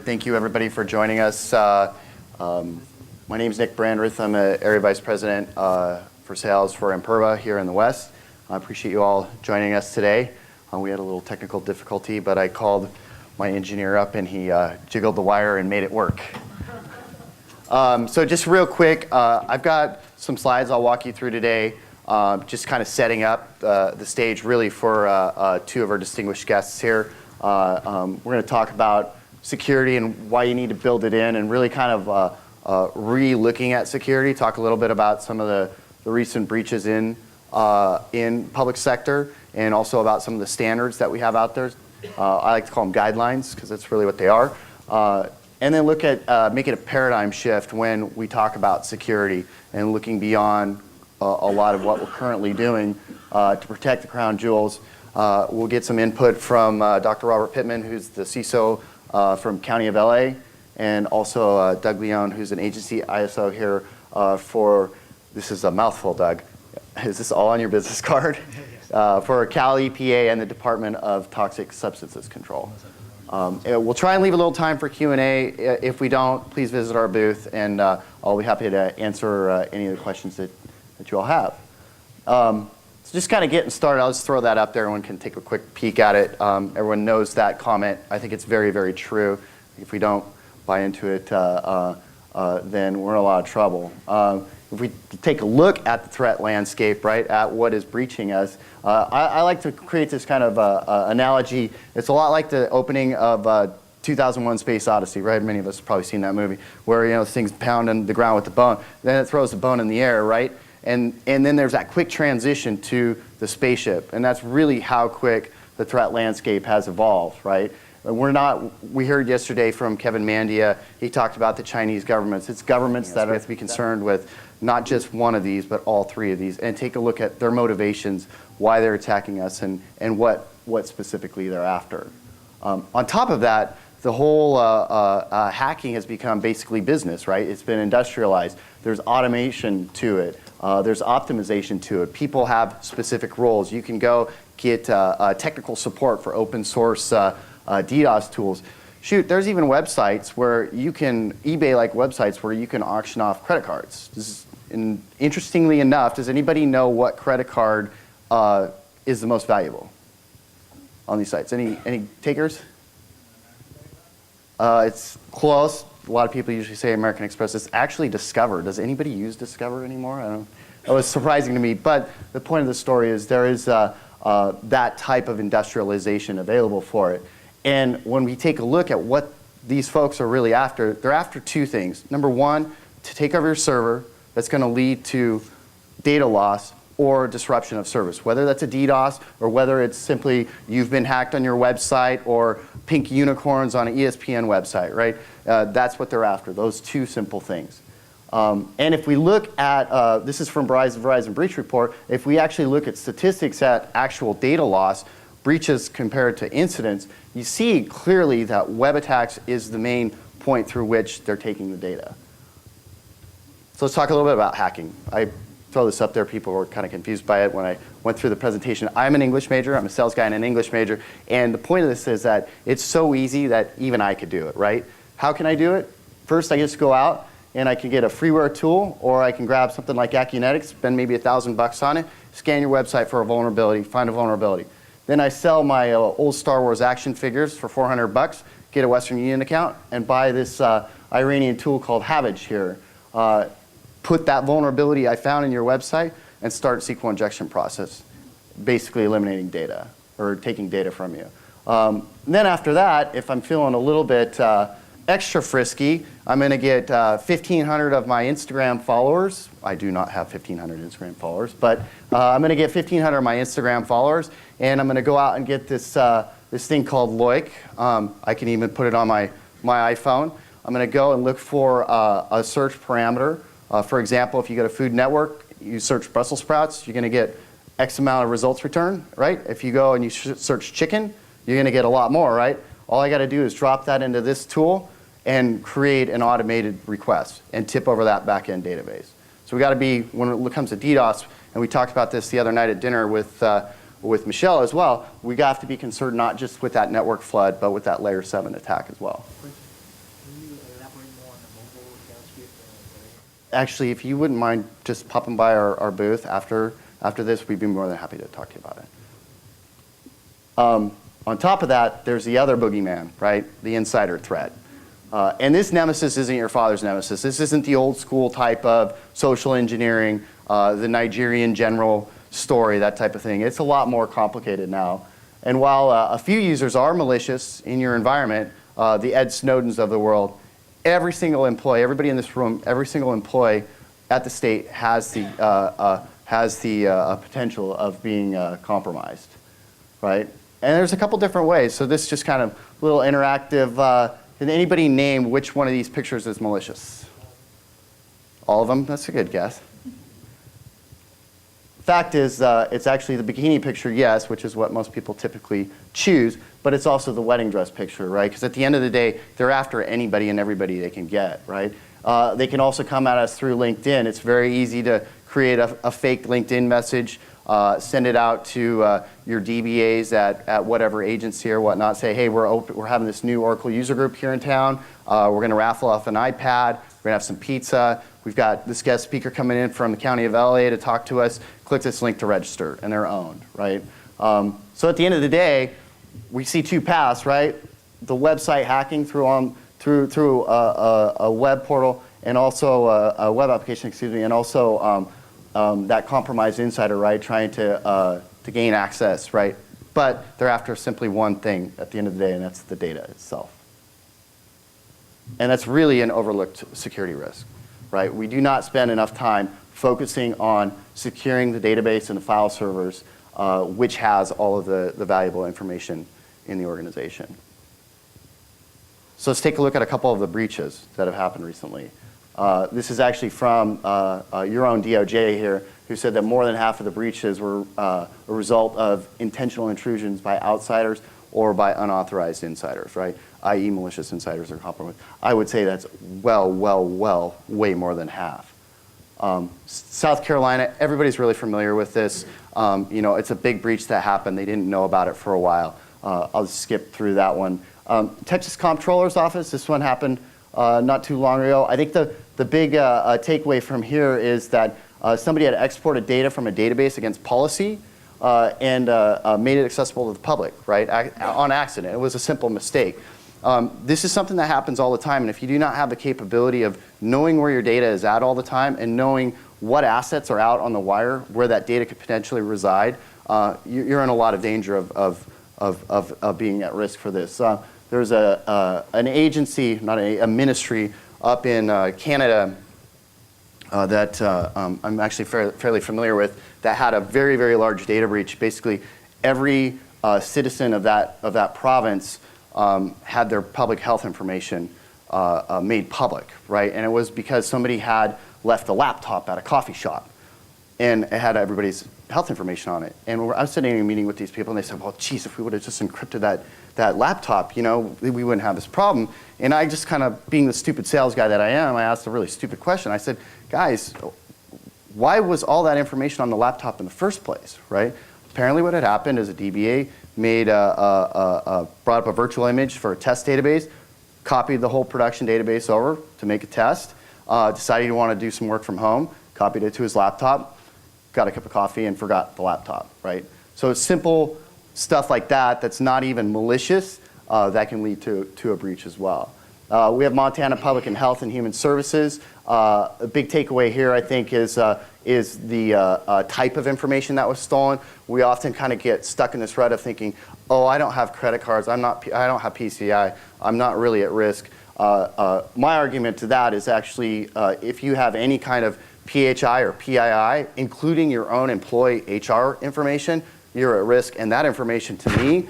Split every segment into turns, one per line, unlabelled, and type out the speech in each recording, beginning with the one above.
Thank you, everybody, for joining us. My name is Nick Brandreth. I'm an Area Vice President for Sales for Imperva here in the West. I appreciate you all joining us today. We had a little technical difficulty, but I called my engineer up, and he jiggled the wire and made it work. So just real quick, I've got some slides I'll walk you through today, just kind of setting up the stage really for two of our distinguished guests here. We're going to talk about security and why you need to build it in, and really kind of re-looking at security, talk a little bit about some of the recent breaches in public sector, and also about some of the standards that we have out there. I like to call them guidelines, because that's really what they are. And then look at making a paradigm shift when we talk about security and looking beyond a lot of what we're currently doing to protect the crown jewels. We'll get some input from Dr. Robert Pittman, who's the CISO from County of LA, and also Doug Leone, who's an agency ISO here for, this is a mouthful, Doug. Is this all on your business card? For Cal EPA and the Department of Toxic Substances Control. We'll try and leave a little time for Q&A. If we don't, please visit our booth, and I'll be happy to answer any of the questions that you all have. So just kind of getting started, I'll just throw that up there. Everyone can take a quick peek at it. Everyone knows that comment. I think it's very, very true. If we don't buy into it, then we're in a lot of trouble. If we take a look at the threat landscape, right, at what is breaching us, I like to create this kind of analogy. It's a lot like the opening of 2001: Space Odyssey, right? Many of us have probably seen that movie, where this thing's pounding the ground with the bone. Then it throws the bone in the air, right? And then there's that quick transition to the spaceship, and that's really how quick the threat landscape has evolved, right? We heard yesterday from Kevin Mandia, he talked about the Chinese governments. It's governments that have to be concerned with not just one of these, but all three of these, and take a look at their motivations, why they're attacking us, and what specifically they're after. On top of that, the whole hacking has become basically business, right? It's been industrialized. There's automation to it. There's optimization to it. People have specific roles. You can go get technical support for open source DDoS tools. Shoot, there's even websites where you can, eBay-like websites where you can auction off credit cards. Interestingly enough, does anybody know what credit card is the most valuable on these sites? Any takers? It's close. A lot of people usually say American Express. It's actually Discover. Does anybody use Discover anymore? I don't know. It was surprising to me. But the point of the story is there is that type of industrialization available for it. And when we take a look at what these folks are really after, they're after two things. Number one, to take over your server. That's going to lead to data loss or disruption of service, whether that's a DDoS or whether it's simply you've been hacked on your website or pink unicorns on an ESPN website, right? That's what they're after, those two simple things. And if we look at, this is from Verizon Breach Report, if we actually look at statistics at actual data loss, breaches compared to incidents, you see clearly that web attacks is the main point through which they're taking the data. So let's talk a little bit about hacking. I throw this up there. People were kind of confused by it when I went through the presentation. I'm an English major. I'm a sales guy and an English major. And the point of this is that it's so easy that even I could do it, right? How can I do it? First, I just go out and I can get a freeware tool, or I can grab something like Acunetic, spend maybe $1,000 on it, scan your website for a vulnerability, find a vulnerability. Then I sell my old Star Wars action figures for $400, get a Western Union account, and buy this Iranian tool called Havage here. Put that vulnerability I found in your website and start SQL injection process, basically eliminating data or taking data from you. Then after that, if I'm feeling a little bit extra frisky, I'm going to get 1,500 of my Instagram followers. I do not have 1,500 Instagram followers, but I'm going to get 1,500 of my Instagram followers, and I'm going to go out and get this this thing called Loic. I can even put it on my iPhone. I'm going to go and look for a search parameter. For example, if you go to Food Network, you search Brussels sprouts, you're going to get X amount of results return, right? If you go and you search chicken, you're going to get a lot more, right? All I got to do is drop that into this tool and create an automated request and tip over that back-end database. So we got to be, when it comes to DDoS, and we talked about this the other night at dinner with Michelle as well, we have to be concerned not just with that network flood, but with that layer 7 attack as well.
Can you elaborate more on the mobile JavaScript?
Actually, if you wouldn't mind just popping by our booth after this, we'd be more than happy to talk to you about it. On top of that, there's the other boogeyman, right? The insider threat. And this nemesis isn't your father's nemesis. This isn't the old school type of social engineering, the Nigerian general story, that type of thing. It's a lot more complicated now. And while a few users are malicious in your environment, the Ed Snowdens of the world, every single employee, everybody in this room, every single employee at the state has the potential of being compromised, right? And there's a couple different ways. So this is just kind of a little interactive. Can anybody name which one of these pictures is malicious? All of them? That's a good guess. Fact is, it's actually the bikini picture, yes, which is what most people typically choose, but it's also the wedding dress picture, right? Because at the end of the day, they're after anybody and everybody they can get, right? They can also come at us through LinkedIn. It's very easy to create a fake LinkedIn message, send it out to your DBAs at whatever agency or whatnot, say, hey, we're having this new Oracle user group here in town. We're going to raffle off an iPad. We're going to have some pizza. We've got this guest speaker coming in from the County of LA to talk to us. Click this link to register, and they're owned, right? So at the end of the day, we see two paths, right? The website hacking through a web portal and also a web application, excuse me, and also that compromised insider, right, trying to gain access, right? But they're after simply one thing at the end of the day, and that's the data itself. And that's really an overlooked security risk, right? We do not spend enough time focusing on securing the database and the file servers, which has all of the valuable information in the organization. So let's take a look at a couple of the breaches that have happened recently. This is actually from your own DOJ here, who said that more than half of the breaches were a result of intentional intrusions by outsiders or by unauthorized insiders, right? I.e. malicious insiders or compromised. I would say that's way more than half. South Carolina, everybody's really familiar with this. It's a big breach that happened. They didn't know about it for a while. I'll just skip through that one. Texas Comptroller's Office, this one happened not too long ago. I think the big takeaway from here is that somebody had exported data from a database against policy and made it accessible to the public, right, on accident. It was a simple mistake. This is something that happens all the time, and if you do not have the capability of knowing where your data is at all the time and knowing what assets are out on the wire, where that data could potentially reside, you're in a lot of danger of being at risk for this. There's an agency, not a ministry, up in Canada that I'm actually fairly familiar with that had a very, very large data breach. Basically, every citizen of that province had their public health information made public, right? And it was because somebody had left a laptop at a coffee shop, and it had everybody's health information on it. And I was sitting in a meeting with these people, and they said, well, geez, if we would have just encrypted that laptop, we wouldn't have this problem. And I just kind of, being the stupid sales guy that I am, I asked a really stupid question. I said, guys, why was all that information on the laptop in the first place, right? Apparently what had happened is a DBA brought up a virtual image for a test database, copied the whole production database over to make a test, decided he wanted to do some work from home, copied it to his laptop, got a cup of coffee, and forgot the laptop, right? So it's simple stuff like that that's not even malicious that can lead to a breach as well. We have Montana Public and Health and Human Services. A big takeaway here, I think, is the type of information that was stolen. We often kind of get stuck in this rut of thinking, oh, I don't have credit cards, I don't have PCI, I'm not really at risk. My argument to that is actually if you have any kind of PHI or PII, including your own employee HR information, you're at risk, and that information to me,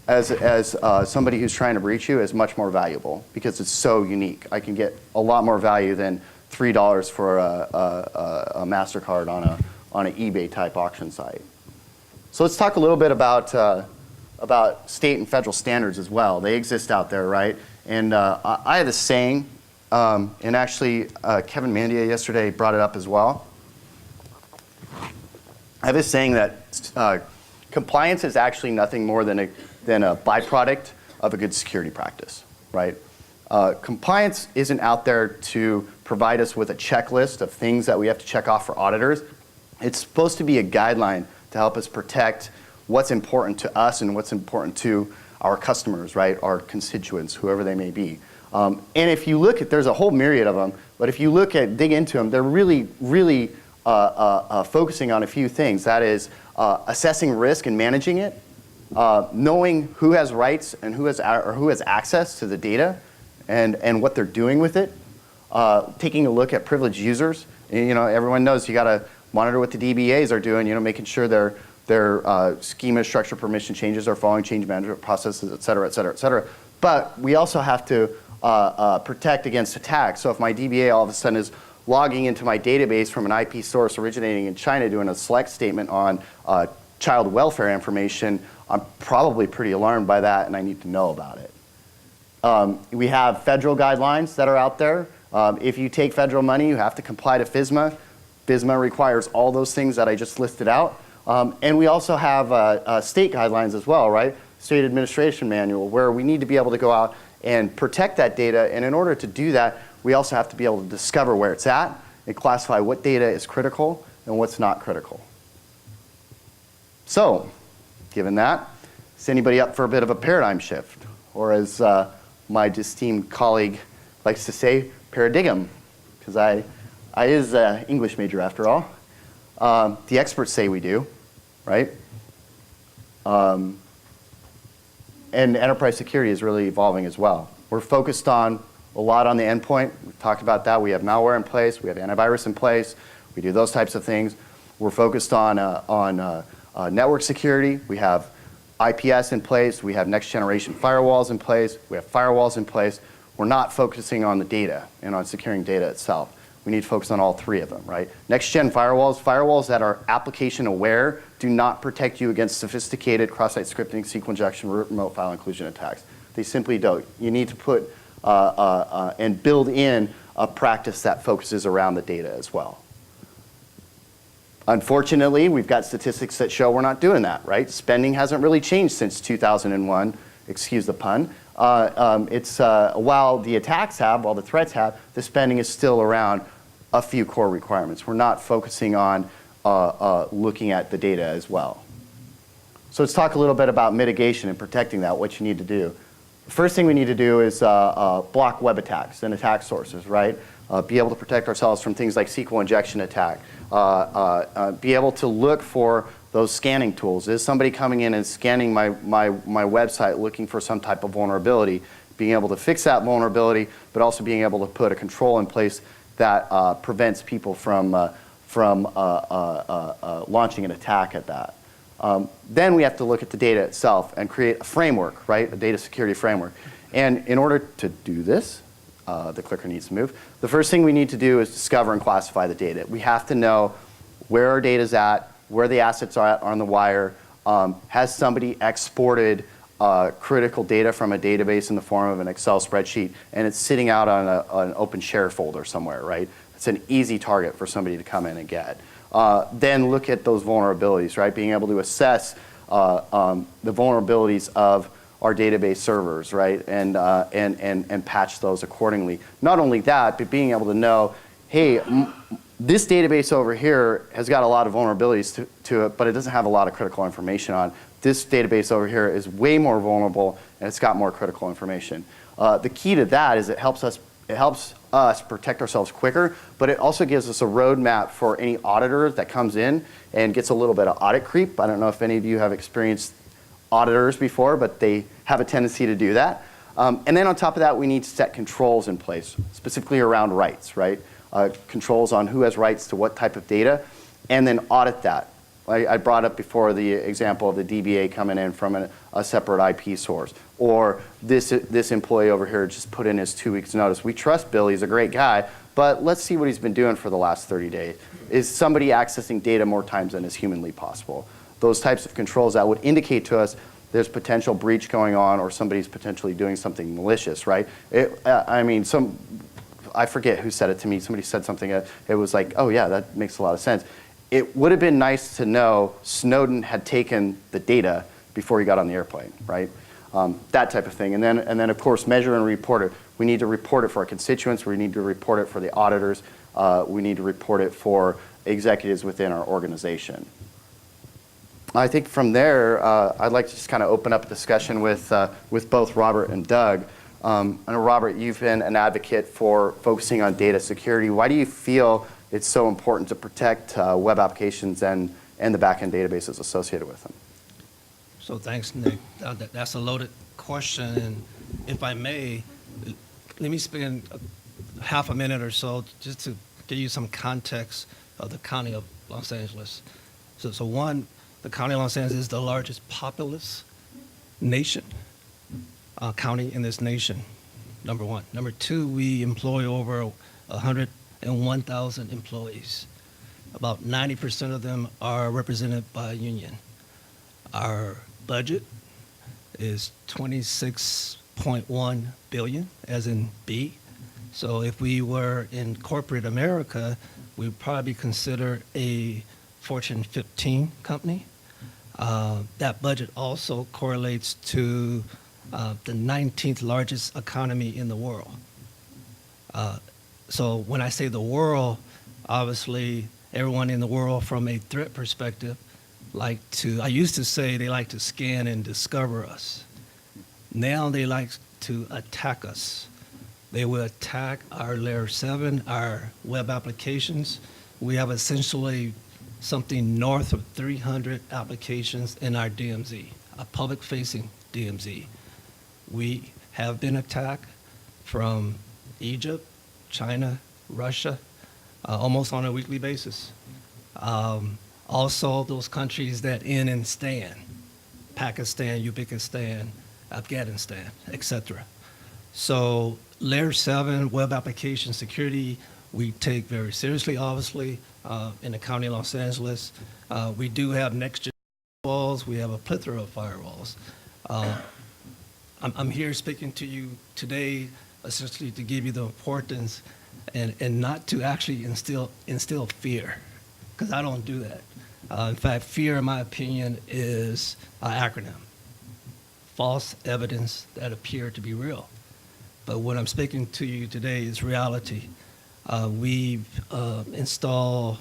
as somebody who's trying to breach you, is much more valuable because it's so unique. I can get a lot more value than $3 for a MasterCard on an eBay type auction site. So let's talk a little bit about state and federal standards as well. They exist out there, right? And I have this saying, and actually Kevin Mandia yesterday brought it up as well. I have this saying that compliance is actually nothing more than a byproduct of a good security practice, right? Compliance isn't out there to provide us with a checklist of things that we have to check off for auditors. It's supposed to be a guideline to help us protect what's important to us and what's important to our customers, right? Our constituents, whoever they may be. And if you look at, there's a whole myriad of them, but if you dig into them, they're really, really focusing on a few things. That is assessing risk and managing it, knowing who has rights and who has access to the data and what they're doing with it, taking a look at privileged users. And, everyone knows you got to monitor what the DBAs are doing, making sure their schema, structure, permission changes are following change management processes, et cetera, et cetera, et cetera. But we also have to protect against attacks. So if my DBA all of a sudden is logging into my database from an IP source originating in China doing a select statement on child welfare information, I'm probably pretty alarmed by that and I need to know about it. We have federal guidelines that are out there. If you take federal money, you have to comply to FISMA. FISMA requires all those things that I just listed out. And we also have state guidelines as well, right? State Administration Manual, where we need to be able to go out and protect that data. And in order to do that, we also have to be able to discover where it's at and classify what data is critical and what's not critical. So, given that, is anybody up for a bit of a paradigm shift? Or as my esteemed colleague likes to say, paradigm, because I is an English major after all. The experts say we do, right? And enterprise security is really evolving as well. We're focused on a lot on the endpoint. We've talked about that. We have malware in place. We have antivirus in place. We do those types of things. We're focused on network security. We have IPS in place. We have next generation firewalls in place. We have firewalls in place. We're not focusing on the data and on securing data itself. We need to focus on all three of them, right? Next gen firewalls that are application aware do not protect you against sophisticated cross-site scripting, SQL injection, remote file inclusion attacks. They simply don't. You need to put and build in a practice that focuses around the data as well. Unfortunately, we've got statistics that show we're not doing that, right? Spending hasn't really changed since 2001, excuse the pun. While the attacks have, while the threats have, the spending is still around a few core requirements. We're not focusing on looking at the data as well. So let's talk a little bit about mitigation and protecting that, what you need to do. The first thing we need to do is block web attacks and attack sources, right? Be able to protect ourselves from things like SQL injection attack. Be able to look for those scanning tools. Is somebody coming in and scanning my website looking for some type of vulnerability? Being able to fix that vulnerability, but also being able to put a control in place that prevents people from launching an attack at that. Then we have to look at the data itself and create a framework, right? A data security framework. And in order to do this, the clicker needs to move. The first thing we need to do is discover and classify the data. We have to know where our data's at, where the assets are at on the wire. Has somebody exported critical data from a database in the form of an Excel spreadsheet and it's sitting out on an open share folder somewhere, right? It's an easy target for somebody to come in and get. Then look at those vulnerabilities, right? Being able to assess the vulnerabilities of our database servers, right? And patch those accordingly. Not only that, but being able to know, hey, this database over here has got a lot of vulnerabilities to it, but it doesn't have a lot of critical information on. This database over here is way more vulnerable and it's got more critical information. The key to that is it helps us protect ourselves quicker, but it also gives us a roadmap for any auditor that comes in and gets a little bit of audit creep. I don't know if any of you have experienced auditors before, but they have a tendency to do that. And then on top of that, we need to set controls in place, specifically around rights, right? Controls on who has rights to what type of data, and then audit that. I brought up before the example of the DBA coming in from a separate IP source, or this employee over here just put in his 2 weeks notice. We trust Bill, he's a great guy, but let's see what he's been doing for the last 30 days. Is somebody accessing data more times than is humanly possible? those types of controls that would indicate to us there's potential breach going on or somebody's potentially doing something malicious, right? I mean, I forget who said it to me. Somebody said something, it was like, oh yeah, that makes a lot of sense. It would have been nice to know Snowden had taken the data before he got on the airplane, right? That type of thing. And then of course, measure and report it. We need to report it for our constituents. We need to report it for the auditors. We need to report it for executives within our organization. I think from there, I'd like to just kind of open up a discussion with both Robert and Doug. I know, Robert, you've been an advocate for focusing on data security. Why do you feel it's so important to protect web applications and the backend databases associated with them?
So thanks, Nick. That's a loaded question, and if I may, let me spend half a minute or so just to give you some context of the County of Los Angeles. So one, the County of Los Angeles is the largest populous county in this nation, number one. Number two, we employ over 101,000 employees. About 90% of them are represented by a union. Our budget is $26.1 billion, as in B. So if we were in corporate America, we'd probably consider a Fortune 15 company. That budget also correlates to the 19th largest economy in the world. So when I say the world, obviously everyone in the world from a threat perspective I used to say they like to scan and discover us. Now they like to attack us. They will attack our layer 7, our web applications. We have essentially something north of 300 applications in our DMZ, a public-facing DMZ. We have been attacked from Egypt, China, Russia, almost on a weekly basis. Also, those countries that end in stan, Pakistan, Uzbekistan, Afghanistan, etc. So layer 7 web application security, we take very seriously, obviously, in the County of Los Angeles. We do have next-gen firewalls. We have a plethora of firewalls. I'm here speaking to you today essentially to give you the importance and not to actually instill fear, because I don't do that. In fact, fear, in my opinion, is an acronym. False evidence that appear to be real. But what I'm speaking to you today is reality. We've installed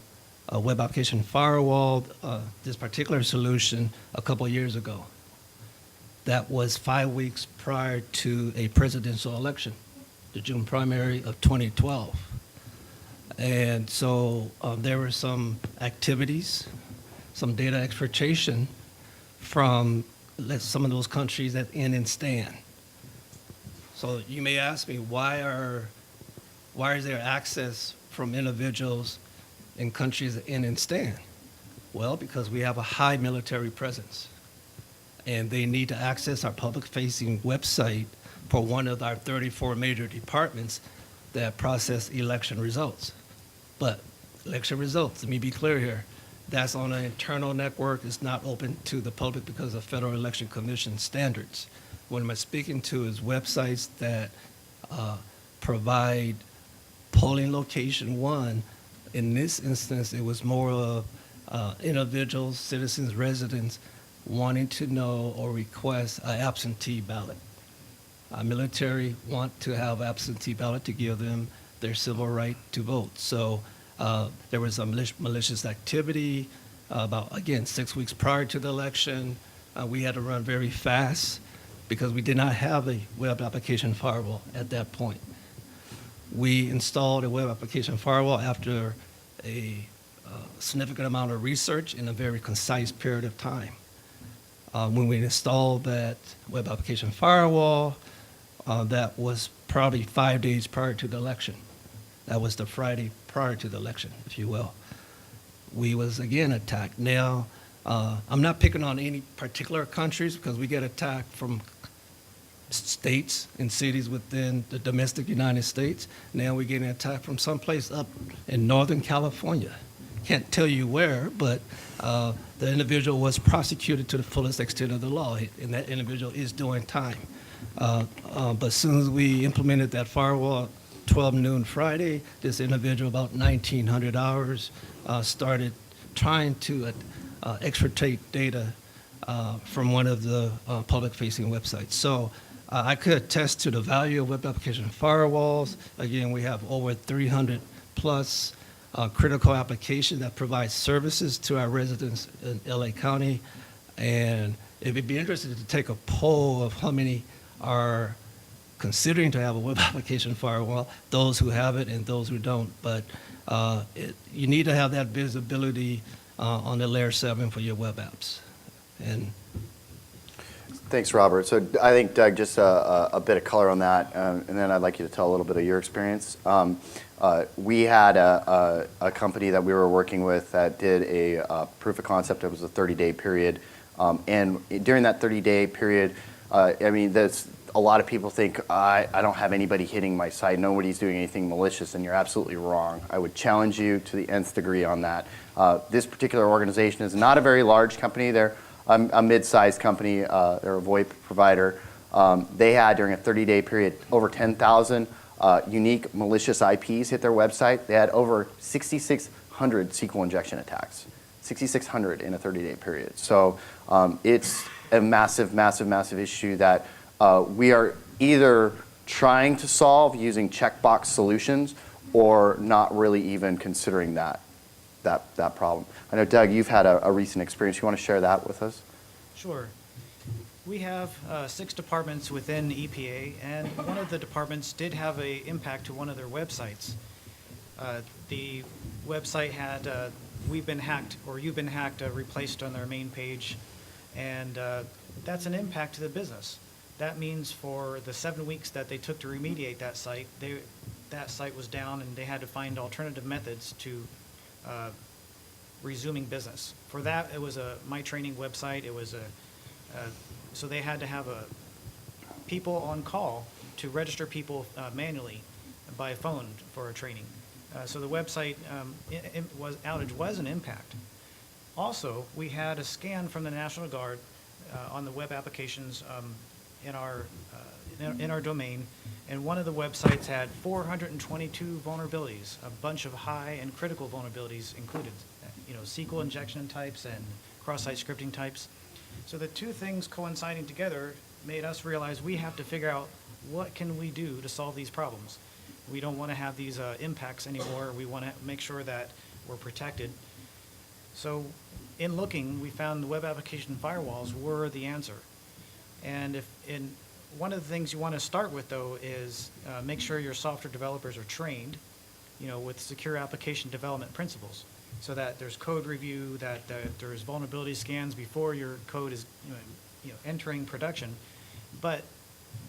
a web application firewall, this particular solution, a couple of years ago. That was 5 weeks prior to a presidential election, the June primary of 2012. And so there were some activities, some data exfiltration from some of those countries that end in stan. So you may ask me, why is there access from individuals in countries that end in stan? Well, because we have a high military presence, and they need to access our public-facing website for one of our 34 major departments that process election results. But election results, let me be clear here, that's on an internal network. It's not open to the public because of Federal Election Commission standards. What I'm speaking to is websites that provide polling location 1. In this instance, it was more of individuals, citizens, residents wanting to know or request an absentee ballot. Military want to have absentee ballot to give them their civil right to vote. So there was a malicious activity about, again, 6 weeks prior to the election. We had to run very fast because we did not have a web application firewall at that point. We installed a web application firewall after a significant amount of research in a very concise period of time. When we installed that web application firewall, that was probably 5 days prior to the election. That was the Friday prior to the election, if you will. We was again attacked. Now, I'm not picking on any particular countries because we get attacked from states and cities within the domestic United States. Now we're getting attacked from someplace up in Northern California, can't tell you where, but the individual was prosecuted to the fullest extent of the law, and that individual is doing time. But as soon as we implemented that firewall 12 noon Friday, this individual, about 1,900 hours, started trying to exfiltrate data from one of the public-facing websites. So I could attest to the value of web application firewalls. Again, we have over 300 plus critical applications that provide services to our residents in LA County. And if you'd be interested to take a poll of how many are considering to have a web application firewall, those who have it and those who don't. But you need to have that visibility on the layer 7 for your web apps. And
Thanks, Robert. So I think, Doug, just a bit of color on that, and then I'd like you to tell a little bit of your experience. We had a company that we were working with that did a proof of concept. It was a 30-day period. And during that 30-day period, I mean, there's a lot of people think, I don't have anybody hitting my site. Nobody's doing anything malicious, and you're absolutely wrong. I would challenge you to the nth degree on that. This particular organization is not a very large company. They're a mid-sized company. They're a VoIP provider. They had, during a 30-day period, over 10,000 unique malicious IPs hit their website. They had over 6,600 SQL injection attacks, 6,600 in a 30-day period. So it's a massive, massive, massive issue that we are either trying to solve using checkbox solutions or not really even considering that problem. I know, Doug, you've had a recent experience. You want to share that with us?
Sure. We have 6 departments within EPA, and one of the departments did have an impact to one of their websites. The website had, we've been hacked, or you've been hacked, replaced on their main page, and that's an impact to the business. That means for the 7 weeks that they took to remediate that site was down, and they had to find alternative methods to resuming business. For that, it was a My Training website. It was so they had to have people on call to register people manually by phone for a training. So the website outage was an impact. Also, we had a scan from the National Guard on the web applications in our domain, and one of the websites had 422 vulnerabilities, a bunch of high and critical vulnerabilities included, SQL injection types and cross-site scripting types. So the two things coinciding together made us realize we have to figure out what can we do to solve these problems. We don't want to have these impacts anymore. We want to make sure that we're protected. So in looking, we found the web application firewalls were the answer. And one of the things you want to start with, though, is make sure your software developers are trained, with secure application development principles, so that there's code review, that there's vulnerability scans before your code is entering production. But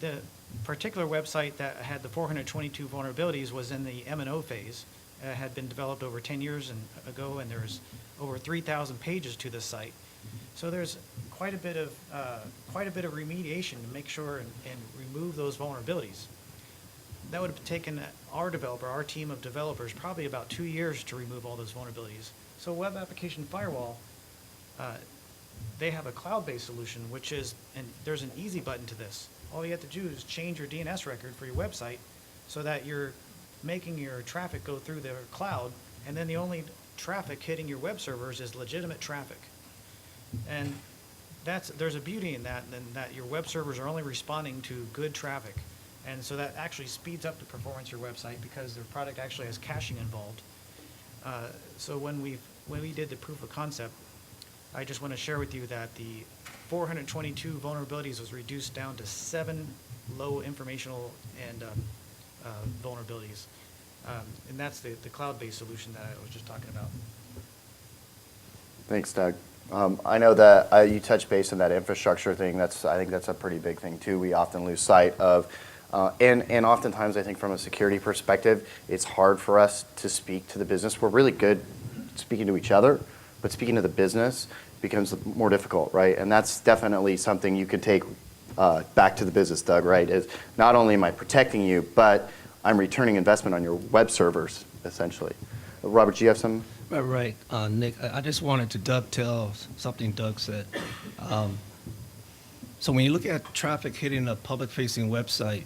the particular website that had the 422 vulnerabilities was in the M&O phase. It had been developed over 10 years ago, and there's over 3,000 pages to this site. So there's quite a bit of remediation to make sure and remove those vulnerabilities. That would have taken our team of developers, probably about 2 years to remove all those vulnerabilities. So Web Application Firewall, they have a cloud-based solution, and there's an easy button to this. All you have to do is change your DNS record for your website so that you're making your traffic go through their cloud, and then the only traffic hitting your web servers is legitimate traffic. And there's a beauty in that, and that your web servers are only responding to good traffic. And so that actually speeds up the performance of your website because their product actually has caching involved. So when we did the proof of concept, I just want to share with you that the 422 vulnerabilities was reduced down to 7 low informational and vulnerabilities. And that's the cloud-based solution that I was just talking about.
Thanks, Doug. I know that you touched base on that infrastructure thing. I think that's a pretty big thing too. We often lose sight of, and oftentimes I think from a security perspective, it's hard for us to speak to the business. We're really good speaking to each other, but speaking to the business becomes more difficult, right? And that's definitely something you could take back to the business, Doug, right? Is not only am I protecting you, but I'm returning investment on your web servers, essentially. Robert, do you have some?
Right, Nick, I just wanted to dovetail something Doug said. So when you look at traffic hitting a public-facing website,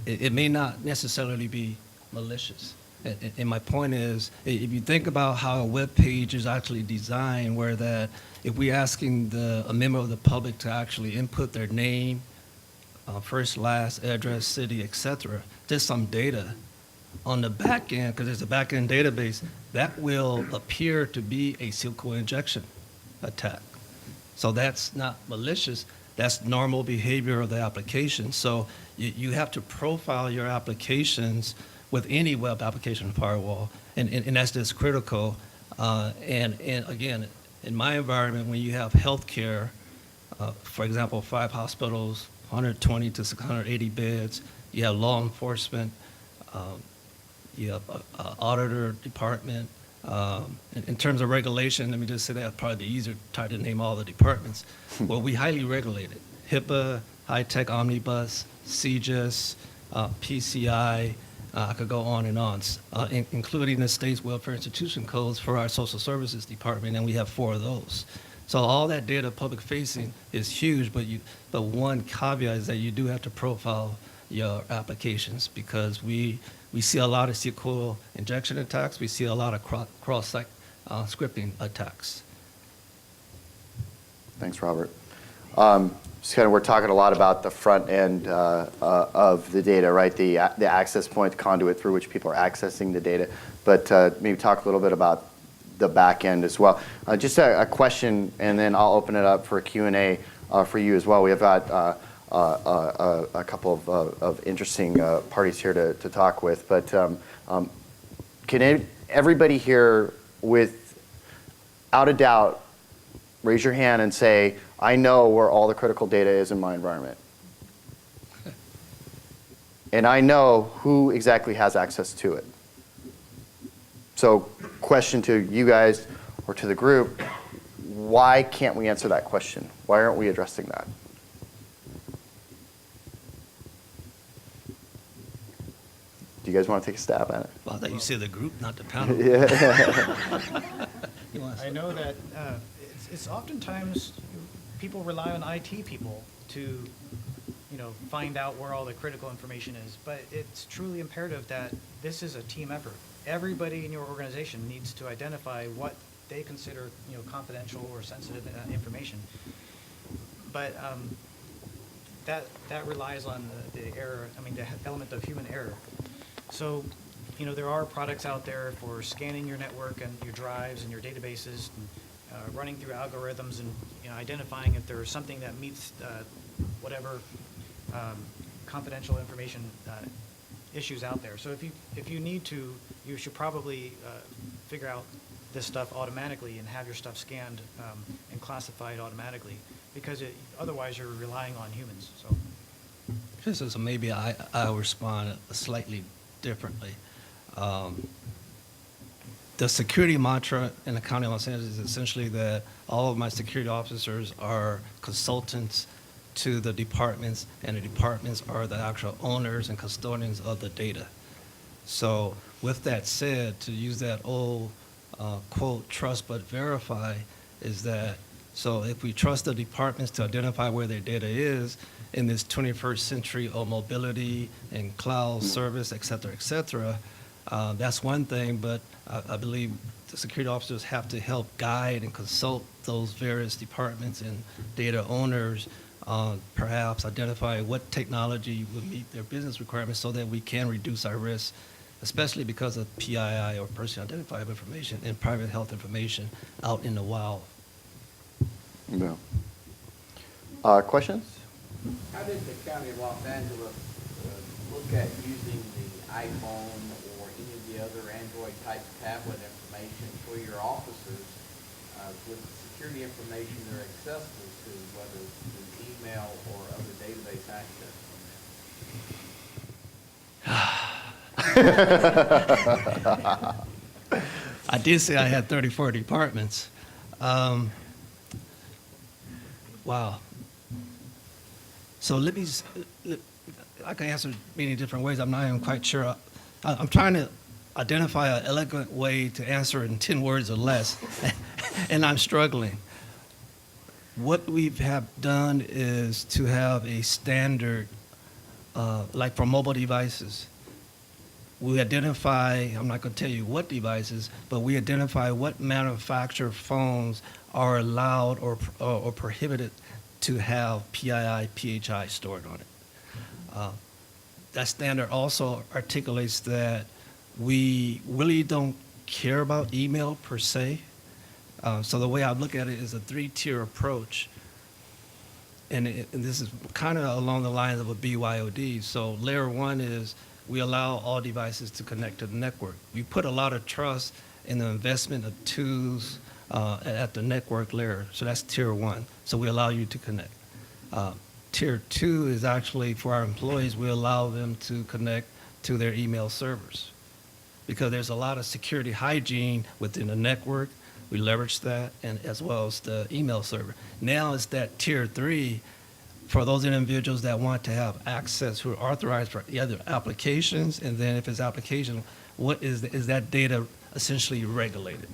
it may not necessarily be malicious. And my point is, if you think about how a web page is actually designed, where that if we're asking a member of the public to actually input their name, first, last, address, city, etc., just some data on the back end, because there's a back end database, that will appear to be a SQL injection attack. So that's not malicious. That's normal behavior of the application. So you have to profile your applications with any web application firewall, and that's just critical. And again, in my environment, when you have healthcare, for example, 5 hospitals, 120 to 680 beds, you have law enforcement, you have an auditor department. In terms of regulation, let me just say that probably be easier to try to name all the departments. Well, we highly regulate it. HIPAA, high-tech omnibus, CGIS, PCI, I could go on and on, including the state's welfare institution codes for our social services department, and we have 4 of those. So all that data public facing is huge, but one caveat is that you do have to profile your applications, because we see a lot of SQL injection attacks. We see a lot of cross-site scripting attacks.
Thanks, Robert. Just kind of, we're talking a lot about the front end of the data, right? The access point, the conduit through which people are accessing the data. But maybe talk a little bit about the back end as well. Just a question, and then I'll open it up for a Q&A for you as well. We have got a couple of interesting parties here to talk with. But can everybody here, without a doubt, raise your hand and say, I know where all the critical data is in my environment. And I know who exactly has access to it. So question to you guys or to the group, why can't we answer that question? Why aren't we addressing that? Do you guys want to take a stab at it?
Well, I thought you said the group, not the panel.
Yeah.
I know that it's oftentimes people rely on IT people to, find out where all the critical information is. But it's truly imperative that this is a team effort. Everybody in your organization needs to identify what they consider, confidential or sensitive information. But that relies on the error. The element of human error. So, there are products out there for scanning your network and your drives and your databases, and, running through algorithms and identifying if there's something that meets whatever confidential information issues out there. So if you need to, you should probably figure out this stuff automatically and have your stuff scanned and classified automatically, because otherwise you're relying on humans.
So maybe I'll respond slightly differently. The security mantra in the County of Los Angeles is essentially that all of my security officers are consultants to the departments, and the departments are the actual owners and custodians of the data. So with that said, to use that old quote, trust but verify, is that, so if we trust the departments to identify where their data is in this 21st century of mobility and cloud service, et cetera, that's one thing, but I believe the security officers have to help guide and consult those various departments and data owners, perhaps identify what technology will meet their business requirements so that we can reduce our risk, especially because of PII, or personally identifiable information, and private health information out in the wild.
No. Questions?
How did the County of Los Angeles look at using the iPhone or any of the other Android-type tablet information for your officers with the security information they're accessible to, whether through email or other database access?
I did say I had 34 departments. Wow. So I can answer many different ways. I'm not even quite sure. I'm trying to identify an elegant way to answer in 10 words or less, and I'm struggling. What we have done is to have a standard, like for mobile devices. We identify, I'm not going to tell you what devices, but we identify what manufacturer phones are allowed or prohibited to have PII, PHI stored on it. That standard also articulates that we really don't care about email per se. So the way I look at it is a three-tier approach. And this is kind of along the lines of a BYOD. So layer one is we allow all devices to connect to the network. We put a lot of trust in the investment of tools at the network layer. So that's tier one. So we allow you to connect. Tier two is actually for our employees, we allow them to connect to their email servers. Because there's a lot of security hygiene within the network. We leverage that, and as well as the email server. Now it's that tier three for those individuals that want to have access, who are authorized for the other applications, and then if it's application, what is that data essentially regulated?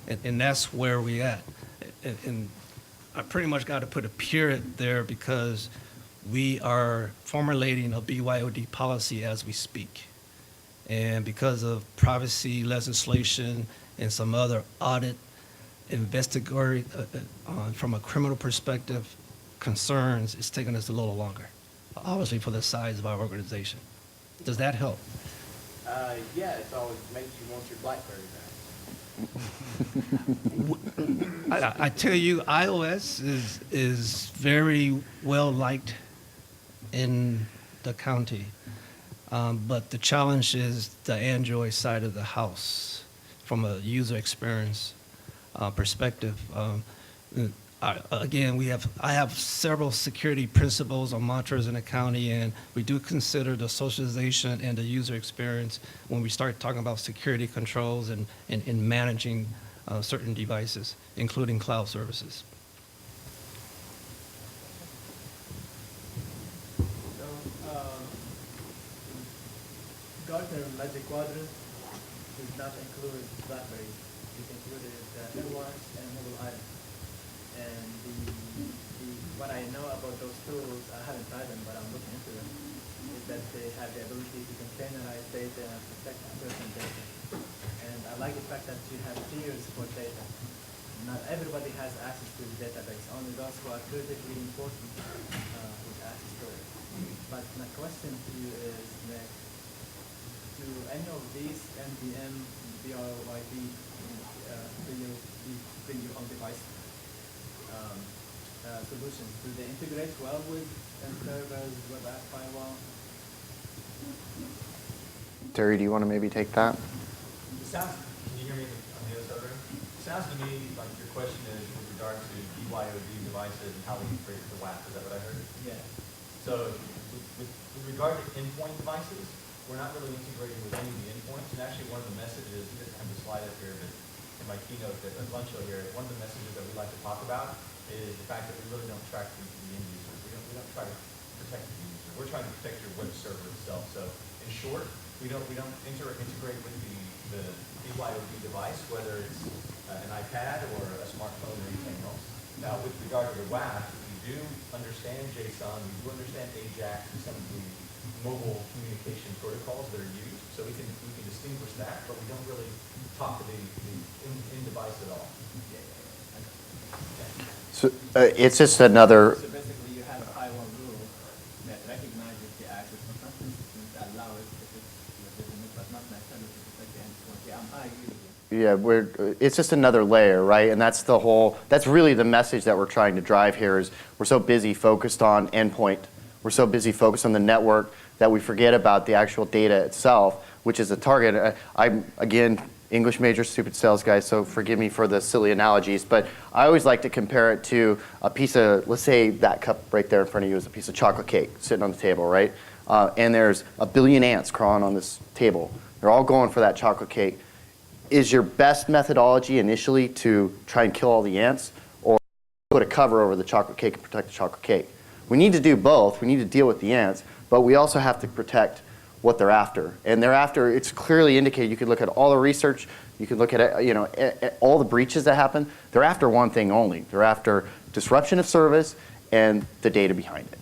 And that's where we at. And I pretty much got to put a period there because we are formulating a BYOD policy as we speak. And because of privacy legislation and some other audit investigatory, from a criminal perspective, concerns, it's taken us a little longer, obviously for the size of our organization. Does that help?
Yeah, it's always makes you want your BlackBerry back.
I tell you, iOS is very well liked in the county, but the challenge is the Android side of the house from a user experience perspective. Again, I have several security principles or mantras in the county, and we do consider the socialization and the user experience when we start talking about security controls and managing certain devices, including cloud services.
So, Gartner Magic Quadrant does not include BlackBerry. It included AirWatch and mobile items. And what I know about those tools, I haven't tried them, but I'm looking into them, is that they have the ability to containerize data and protect certain data. And I like the fact that you have tiers for data. Not everybody has access to the database, only those who are critically important with access to it. But my question to you is that do any of these MDM, BYOD bring your own device solutions? Do they integrate well with Imperva's web app firewall?
Terry, do you want to maybe take that?
It sounds, can you hear me on the other side of the room? It sounds to me like your question is with regard to BYOD devices and how they integrate with the WAF. Is that what I heard?
Yeah.
So with regard to endpoint devices, we're not really integrating with any of the endpoints. And actually one of the messages, we didn't have the slide up here, but in my keynote at lunch over here, one of the messages that we like to talk about is the fact that we really don't track the end users. We don't try to protect the user. We're trying to protect your web server itself. So in short, we don't integrate with the BYOD device, whether it's an iPad or a smartphone or anything else. Now, with regard to the WAF, we do understand JSON, we do understand AJAX and some of the mobile communication protocols that are used, so we can distinguish that, but we don't really talk to the in-device at all.
So it's just another.
So basically you have a firewall rule that recognizes the access for some systems that allow it if it's legitimate, but not necessarily to protect the endpoint. Yeah, I agree with you.
Yeah, it's just another layer, right? And that's really the message that we're trying to drive here is we're so busy focused on endpoint. We're so busy focused on the network that we forget about the actual data itself, which is a target. I'm, again, English major, stupid sales guy, so forgive me for the silly analogies, but I always like to compare it to a piece of, let's say that cup right there in front of you is a piece of chocolate cake sitting on the table, right? And there's a billion ants crawling on this table. They're all going for that chocolate cake. Is your best methodology initially to try and kill all the ants, or put a cover over the chocolate cake and protect the chocolate cake? We need to do both. We need to deal with the ants, but we also have to protect what they're after. And they're after, it's clearly indicated, you could look at all the research, you could look at all the breaches that happen. They're after one thing only. They're after disruption of service and the data behind it.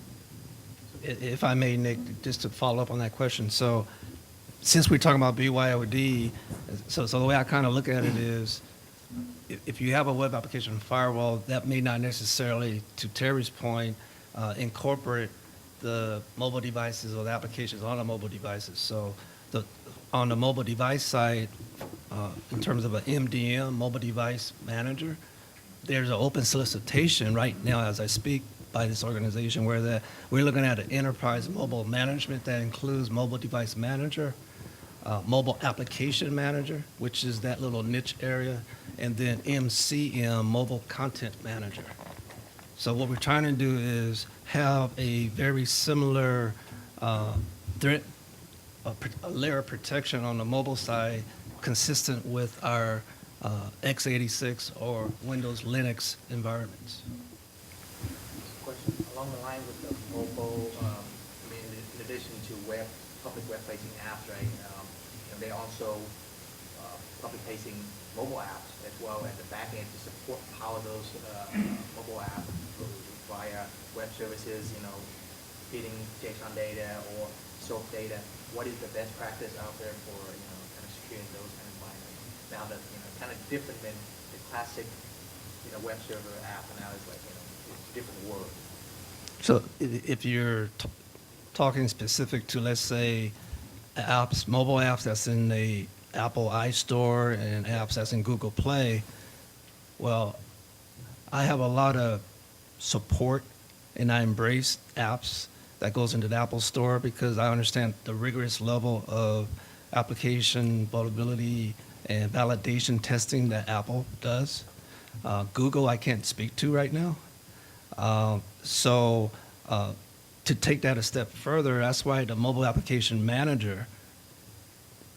If I may, Nick, just to follow up on that question. So since we're talking about BYOD, so the way I kind of look at it is, if you have a web application firewall, that may not necessarily, to Terry's point, incorporate the mobile devices or the applications on the mobile devices. So on the mobile device side, in terms of an MDM, mobile device manager, there's an open solicitation right now as I speak by this organization where we're looking at an enterprise mobile management that includes mobile device manager, mobile application manager, which is that little niche area, and then MCM, mobile content manager. So what we're trying to do is have a very similar threat, a layer of protection on the mobile side consistent with our x86 or Windows Linux environments.
Question along the line with the mobile, in addition to public web-facing apps, right? They also public-facing mobile apps as well as the back end to support power those mobile apps via web services, feeding JSON data or SOAP data. What is the best practice out there for kind of securing those kind of environments? Now that kind of different than the classic web server app, and now it's like it's a different world.
So if you're talking specific to, let's say, apps, mobile apps that's in the Apple iStore and apps that's in Google Play, well, I have a lot of support and I embrace apps that goes into the Apple Store because I understand the rigorous level of application vulnerability and validation testing that Apple does. Google I can't speak to right now. To take that a step further, that's why the mobile application manager,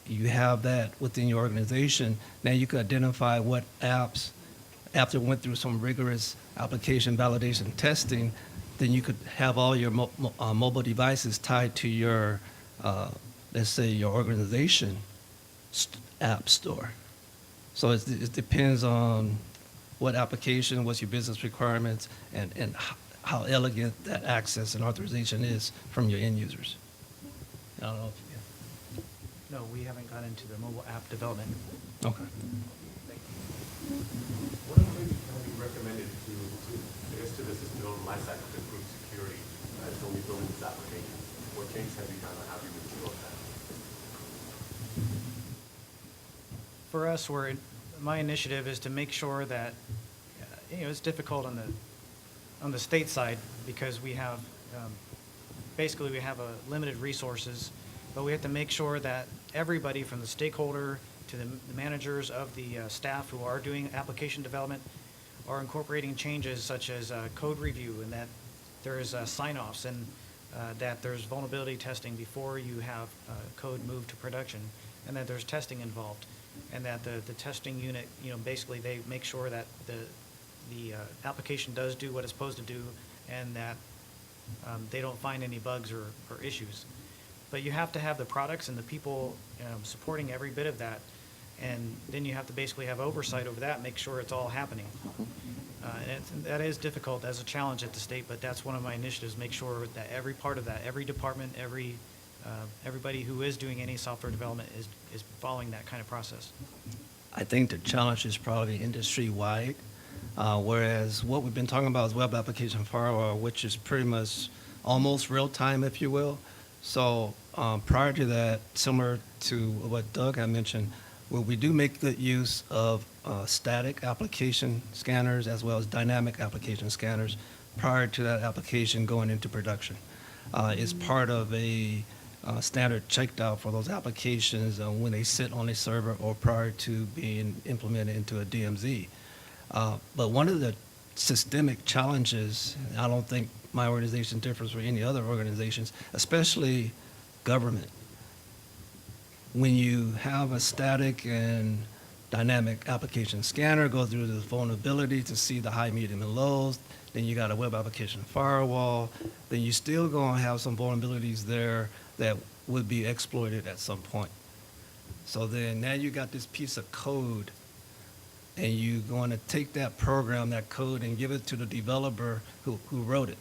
you have that within your organization. Now you can identify what apps, after it went through some rigorous application validation testing, then you could have all your mobile devices tied to your, let's say, your organization app store. So it depends on what application, what's your business requirements, and how elegant that access and authorization is from your end users. I don't know if you
No, we haven't gone into the mobile app development.
Okay.
What are maybe can be recommended to the system development lifecycle to improve security as when we build these applications? What changes have you done or how have you been doing that?
For us, my initiative is to make sure that it's difficult on the state side because we have basically we have limited resources, but we have to make sure that everybody from the stakeholder to the managers of the staff who are doing application development are incorporating changes such as code review and that there's sign-offs and that there's vulnerability testing before you have code moved to production and that there's testing involved and that the testing unit, basically they make sure that the application does do what it's supposed to do and that they don't find any bugs or issues. But you have to have the products and the people supporting every bit of that, and then you have to basically have oversight over that, make sure it's all happening. And that is difficult as a challenge at the state, but that's one of my initiatives, make sure that every part of that, every department, everybody who is doing any software development is following that kind of process.
I think the challenge is probably industry-wide, whereas what we've been talking about is web application firewall, which is pretty much almost real-time, if you will. So prior to that, similar to what Doug had mentioned, where we do make good use of static application scanners as well as dynamic application scanners prior to that application going into production. It's part of a standard checked out for those applications when they sit on a server or prior to being implemented into a DMZ. But one of the systemic challenges, I don't think my organization differs from any other organizations, especially government. When you have a static and dynamic application scanner, go through the vulnerability to see the high, medium, and lows, then you got a web application firewall, then you still gonna have some vulnerabilities there that would be exploited at some point. So then now you got this piece of code, and you're going to take that program, that code, and give it to the developer who wrote it.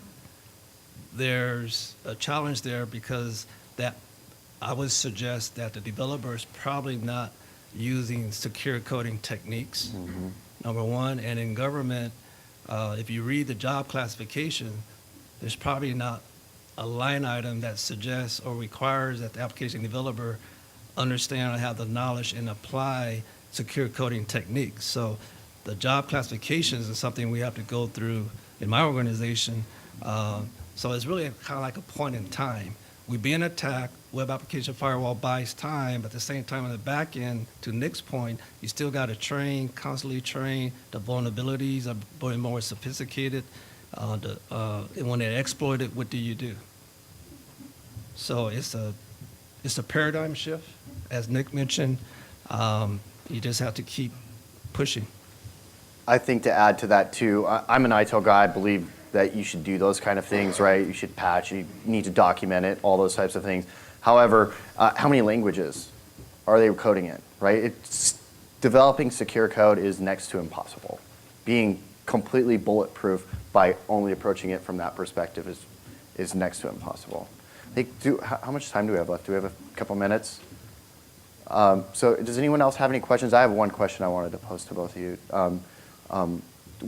There's a challenge there because that I would suggest that the developer is probably not using secure coding techniques, number one. And in government, if you read the job classification, there's probably not a line item that suggests or requires that the application developer understand or have the knowledge and apply secure coding techniques. So the job classifications is something we have to go through in my organization. So it's really kind of like a point in time. We're being attacked, web application firewall buys time, but at the same time on the back end, to Nick's point, you still got to train, constantly train. The vulnerabilities are becoming more sophisticated. And when they're exploited, what do you do? So it's a paradigm shift, as Nick mentioned. You just have to keep pushing.
I think to add to that too, I'm an ITIL guy. I believe that you should do those kind of things, right? You should patch, you need to document it, all those types of things. However, how many languages are they coding in, right? Developing secure code is next to impossible. Being completely bulletproof by only approaching it from that perspective is next to impossible. I think, how much time do we have left? Do we have a couple minutes? So does anyone else have any questions? I have one question I wanted to pose to both of you.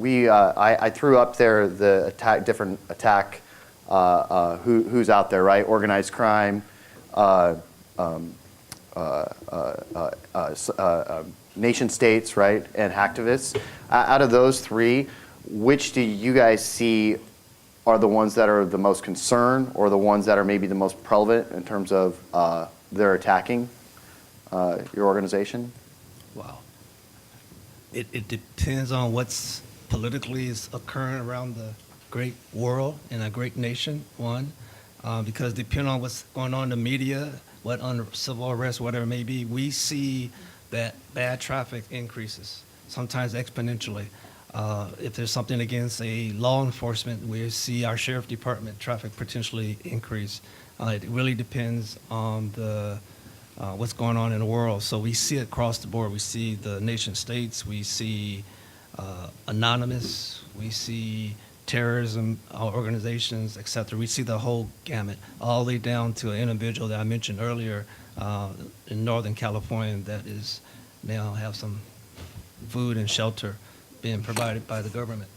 I threw up there the different attack, who's out there, right? Organized crime, nation states, right? And hacktivists. Out of those three, which do you guys see are the ones that are the most concerned, or the ones that are maybe the most prevalent in terms of their attacking your organization?
Wow. It depends on what's politically is occurring around the great world and a great nation, one, because depending on what's going on in the media, what on civil arrest, whatever it may be, we see that bad traffic increases, sometimes exponentially. If there's something against a law enforcement, we see our sheriff department traffic potentially increase. It really depends on the what's going on in the world. So we see it across the board. We see the nation states, we see anonymous, we see terrorism organizations, et cetera. We see the whole gamut, all the way down to an individual that I mentioned earlier in Northern California that is now have some food and shelter being provided by the government.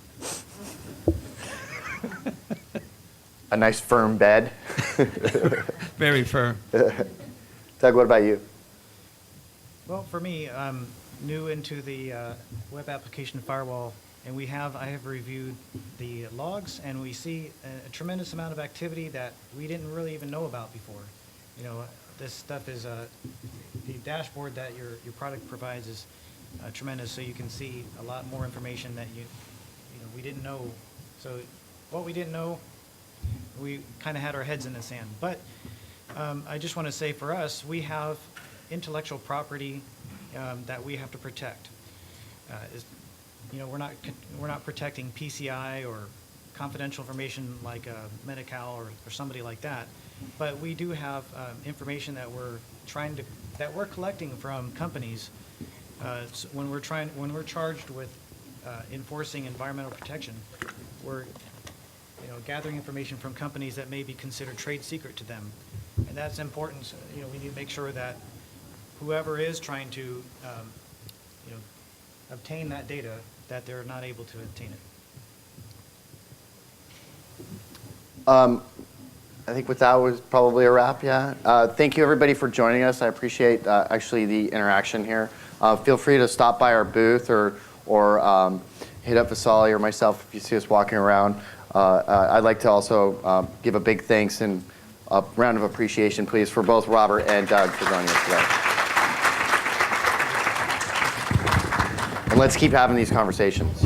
A nice firm bed.
Very firm.
Doug, what about you?
Well, for me, I'm new into the web application firewall, and I have reviewed the logs, and we see a tremendous amount of activity that we didn't really even know about before. You know, this stuff is the dashboard that your product provides is tremendous, so you can see a lot more information that we didn't know. So what we didn't know, we kind of had our heads in the sand. But I just want to say, for us, we have intellectual property that we have to protect. We're not protecting PCI or confidential information like Medi-Cal or somebody like that, but we do have information that we're collecting from companies. So when we're charged with enforcing environmental protection, we're gathering information from companies that may be considered trade secret to them, and that's important. So, we need to make sure that whoever is trying to obtain that data, that they're not able to obtain it.
I think with that was probably a wrap, yeah. Thank you everybody for joining us. I appreciate actually the interaction here. Feel free to stop by our booth or hit up Vasali or myself if you see us walking around. I'd like to also give a big thanks and a round of appreciation, please, for both Robert and Doug for joining us today. And let's keep having these conversations.